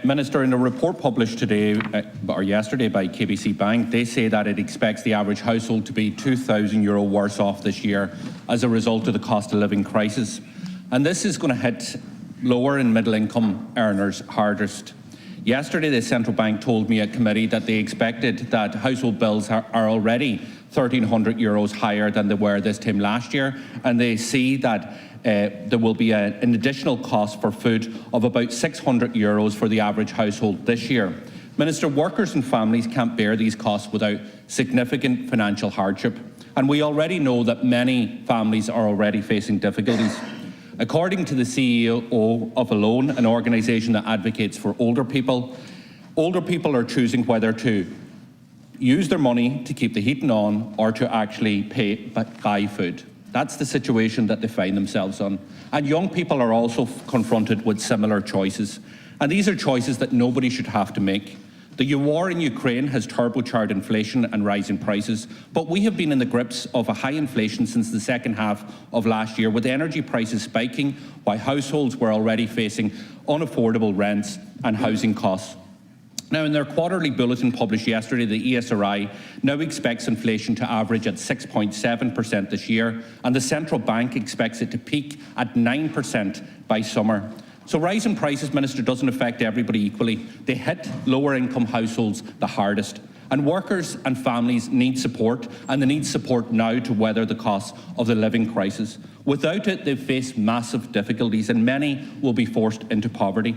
Minister, in a report published today or yesterday by KBC Bank, they say that it expects the average household to be €2,000 worse off this year as a result of the cost of living crisis. And this is going to hit lower and middle income earners hardest. Yesterday, the central bank told me at committee that they expected that household bills are already €1,300 higher than they were this time last year, and they see that there will be an additional cost for food of about €600 for the average household this year. Minister, workers and families can't bear these costs without significant financial hardship, and we already know that many families are already facing difficulties. According to the CEO of Alone, an organisation that advocates for older people are choosing whether to use their money to keep the heating on or to actually buy food. That's the situation that they find themselves in. And young people are also confronted with similar choices. And these are choices that nobody should have to make. The war in Ukraine has turbocharged inflation and rising prices, but we have been in the grips of a high inflation since the second half of last year, with energy prices spiking while households were already facing unaffordable rents and housing costs. Now, in their quarterly bulletin published yesterday, the ESRI now expects inflation to average at 6.7% this year, and the central bank expects it to peak at 9% by summer. So rising prices, Minister, doesn't affect everybody equally. They hit lower income households the hardest. And workers and families need support, and they need support now to weather the costs of the living crisis. Without it, they face massive difficulties, and many will be forced into poverty.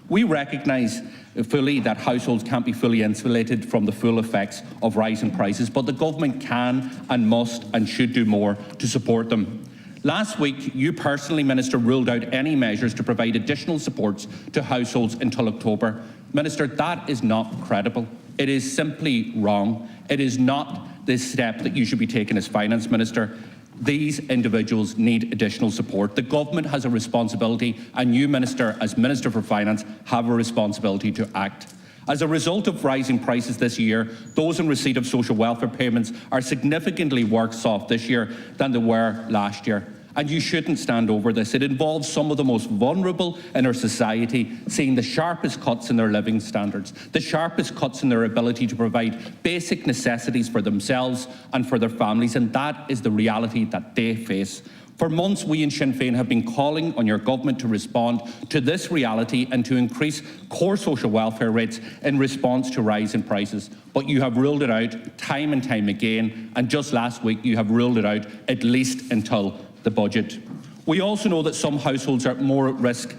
We recognise fully that households can't be fully insulated from the full effects of rising prices, but the government can and must and should do more to support them. Last week, you personally, Minister, ruled out any measures to provide additional supports to households until October. Minister, that is not credible. It is simply wrong. It is not the step that you should be taking as Finance Minister. These individuals need additional support. The government has a responsibility, and you, Minister, as Minister for Finance, have a responsibility to act. As a result of rising prices this year, those in receipt of social welfare payments are significantly worse off this year than they were last year. And you shouldn't stand over this. It involves some of the most vulnerable in our society seeing the sharpest cuts in their living standards, the sharpest cuts in their ability to provide basic necessities for themselves and for their families, and that is the reality that they face. For months, we in Sinn Féin have been calling on your government to respond to this reality and to increase core social welfare rates in response to rising prices. But you have ruled it out time and time again, and just last week you have ruled it out at least until the budget. We also know that some households are more at risk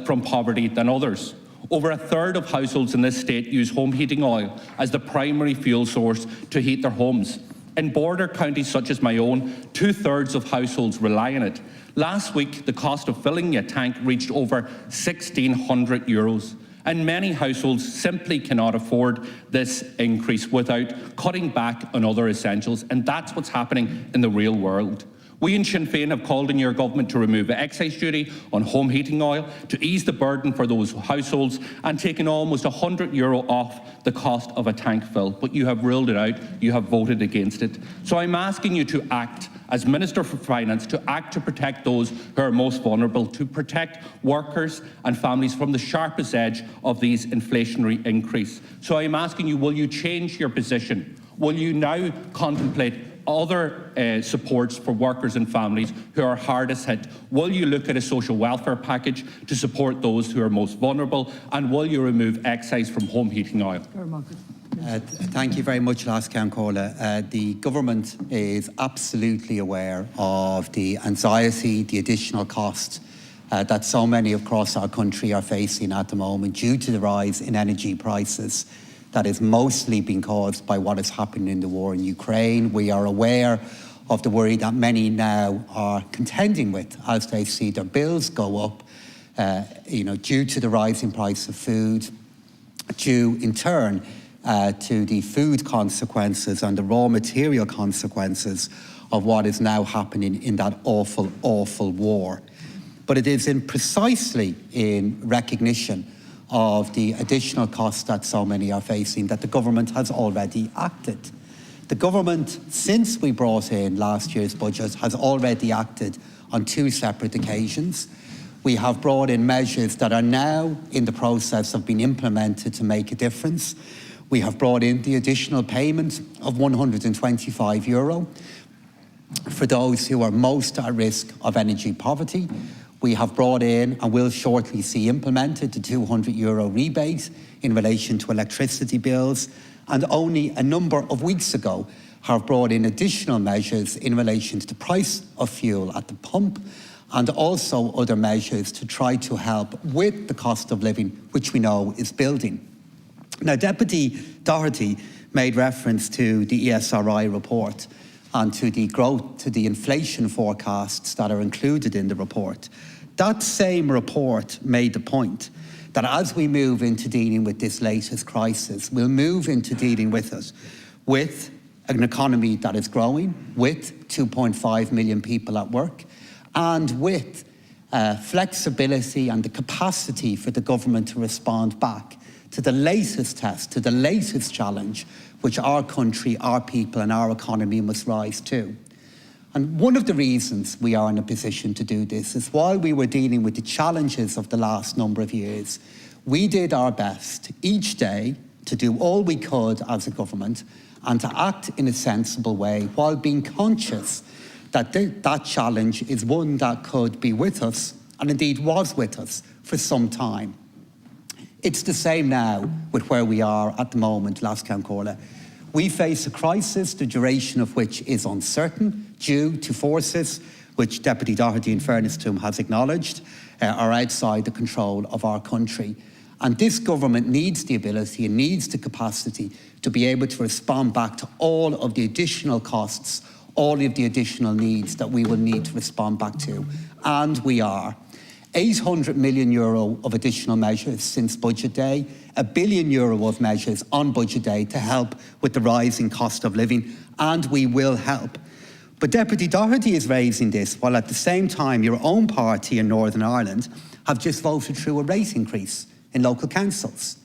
from poverty than others. Over a third of households in this state use home heating oil as the primary fuel source to heat their homes. In border counties such as my own, 2/3 of households rely on it. Last week, the cost of filling a tank reached over €1,600. And many households simply cannot afford this increase without cutting back on other essentials. And that's what's happening in the real world. We in Sinn Féin have called on your government to remove the excise duty on home heating oil, to ease the burden for those households, and taking almost €100 off the cost of a tank fill. But you have ruled it out. You have voted against it. So I'm asking you to act, as Minister for Finance, to act to protect those who are most vulnerable, to protect workers and families from the sharpest edge of these inflationary increase. So I'm asking you, will you change your position? Will you now contemplate other supports for workers and families who are hardest hit? Will you look at a social welfare package to support those who are most vulnerable? And will you remove excise from home heating oil? Thank you very much, Last Cairn-Corla. The government is absolutely aware of the anxiety, the additional cost that so many across our country are facing at the moment due to the rise in energy prices. That is mostly being caused by what is happening in the war in Ukraine. We are aware of the worry that many now are contending with as they see their bills go up, due to the rising price of food, due in turn to the food consequences and the raw material consequences of what is now happening in that awful, awful war. But it is precisely in recognition of the additional costs that so many are facing that the government has already acted. The government, since we brought in last year's budget, has already acted on 2 separate occasions. We have brought in measures that are now in the process of being implemented to make a difference. We have brought in the additional payment of €125 for those who are most at risk of energy poverty. We have brought in and will shortly see implemented the €200 rebate in relation to electricity bills, and only a number of weeks ago have brought in additional measures in relation to the price of fuel at the pump, and also other measures to try to help with the cost of living, which we know is building. Now, Deputy Doherty made reference to the ESRI report and to the growth, to the inflation forecasts that are included in the report. That same report made the point that as we move into dealing with this latest crisis, we'll move into dealing with it with an economy that is growing, with 2.5 million people at work, and with flexibility and the capacity for the government to respond back to the latest test, to the latest challenge, which our country, our people and our economy must rise to. And one of the reasons we are in a position to do this is while we were dealing with the challenges of the last number of years, we did our best each day to do all we could as a government and to act in a sensible way while being conscious that that challenge is one that could be with us and indeed was with us for some time. It's the same now with where we are at the moment, Last Cairn. We face a crisis, the duration of which is uncertain, due to forces which Deputy Doherty, in fairness to him, has acknowledged, are outside the control of our country. And this government needs the ability and needs the capacity to be able to respond back to all of the additional costs, all of the additional needs that we will need to respond back to. And we are. €800 million of additional measures since budget day, €1 billion of measures on budget day to help with the rising cost of living, and we will help. But Deputy Doherty is raising this while at the same time your own party in Northern Ireland have just voted through a rate increase in local councils.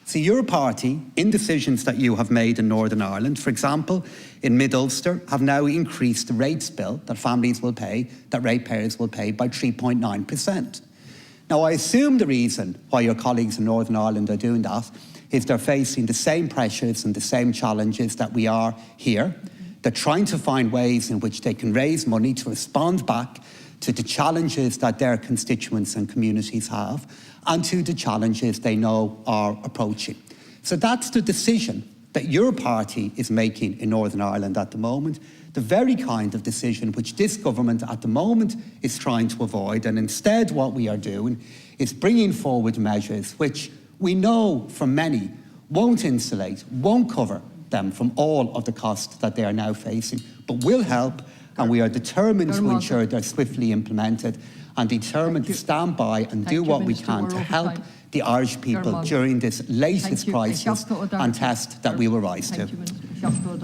So your party, in decisions that you have made in Northern Ireland, for example, in Mid-Ulster, have now increased the rates bill that families will pay, that ratepayers will pay, by 3.9%. Now, I assume the reason why your colleagues in Northern Ireland are doing that is they're facing the same pressures and the same challenges that we are here. They're trying to find ways in which they can raise money to respond back to the challenges that their constituents and communities have and to the challenges they know are approaching. So that's the decision that your party is making in Northern Ireland at the moment, the very kind of decision which this government at the moment is trying to avoid. And instead what we are doing is bringing forward measures which we know from many won't insulate, won't cover them from all of the costs that they are now facing, but will help, and we are determined to ensure they're swiftly implemented and determined to stand by and do what we can to help the Irish people during this latest crisis and test that we will rise to.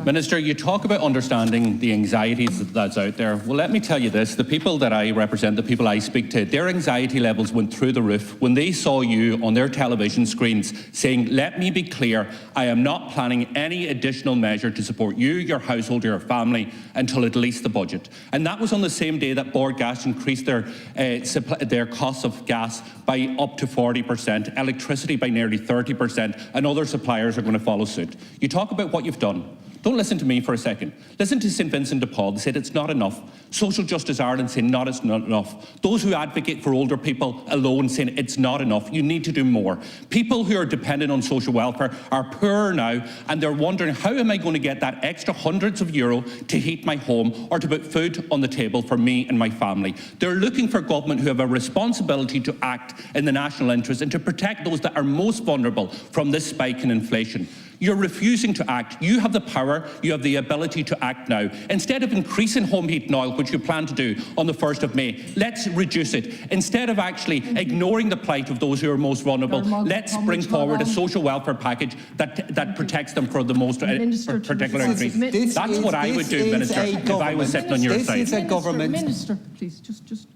Minister, you talk about understanding the anxieties that's out there. Well, let me tell you this. The people that I represent, the people I speak to, their anxiety levels went through the roof when they saw you on their television screens saying, let me be clear, I am not planning any additional measure to support you, your household, your family, until at least the budget. And that was on the same day that Bord Gas increased their costs of gas by up to 40%, electricity by nearly 30%, and other suppliers are going to follow suit. You talk about what you've done. Don't listen to me for a second. Listen to St Vincent de Paul. They said it's not enough. Social Justice Ireland saying it's not enough. Those who advocate for older people alone saying it's not enough. You need to do more. People who are dependent on social welfare are poorer now, and they're wondering, how am I going to get that extra hundreds of euro to heat my home or to put food on the table for me and my family? They're looking for government who have a responsibility to act in the national interest and to protect those that are most vulnerable from this spike in inflation. You're refusing to act. You have the power, you have the ability to act now. Instead of increasing home heat and oil, which you plan to do on the 1st of May, let's reduce it. Instead of actually ignoring the plight of those who are most vulnerable, let's bring forward a social welfare package that protects them for the most particular increase. That's what I would do, Minister, if I was sitting on your side. This is a government. Minister, please, just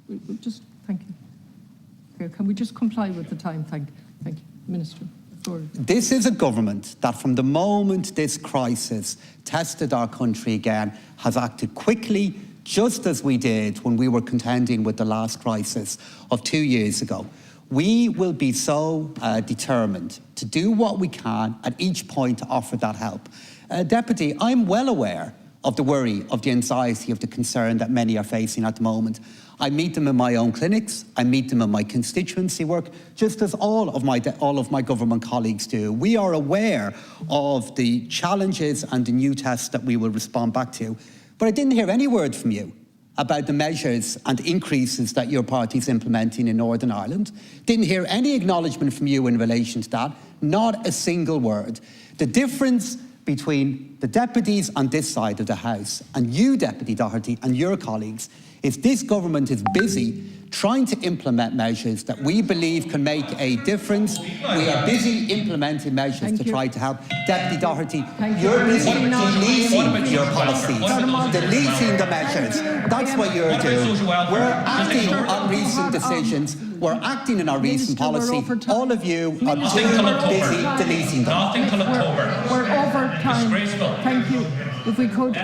thank you. Okay, can we just comply with the time? Thank you, Minister. This is a government that from the moment this crisis tested our country again has acted quickly, just as we did when we were contending with the last crisis of 2 years ago. We will be so determined to do what we can at each point to offer that help. Deputy, I'm well aware of the worry, of the anxiety, of the concern that many are facing at the moment. I meet them in my own clinics, I meet them in my constituency work, just as all of my government colleagues do. We are aware of the challenges and the new tests that we will respond back to. But I didn't hear any word from you about the measures and increases that your party is implementing in Northern Ireland. Didn't hear any acknowledgement from you in relation to that, not a single word. The difference between the deputies on this side of the House and you, Deputy Doherty, and your colleagues is this government is busy trying to implement measures that we believe can make a difference. We are busy implementing measures to try to help. Deputy Doherty, you're busy deleting your policies, deleting the measures. That's what you're doing. We're acting on recent decisions. We're acting in our recent policy. All of you are too busy deleting them. We're over time. Thank you. If we could.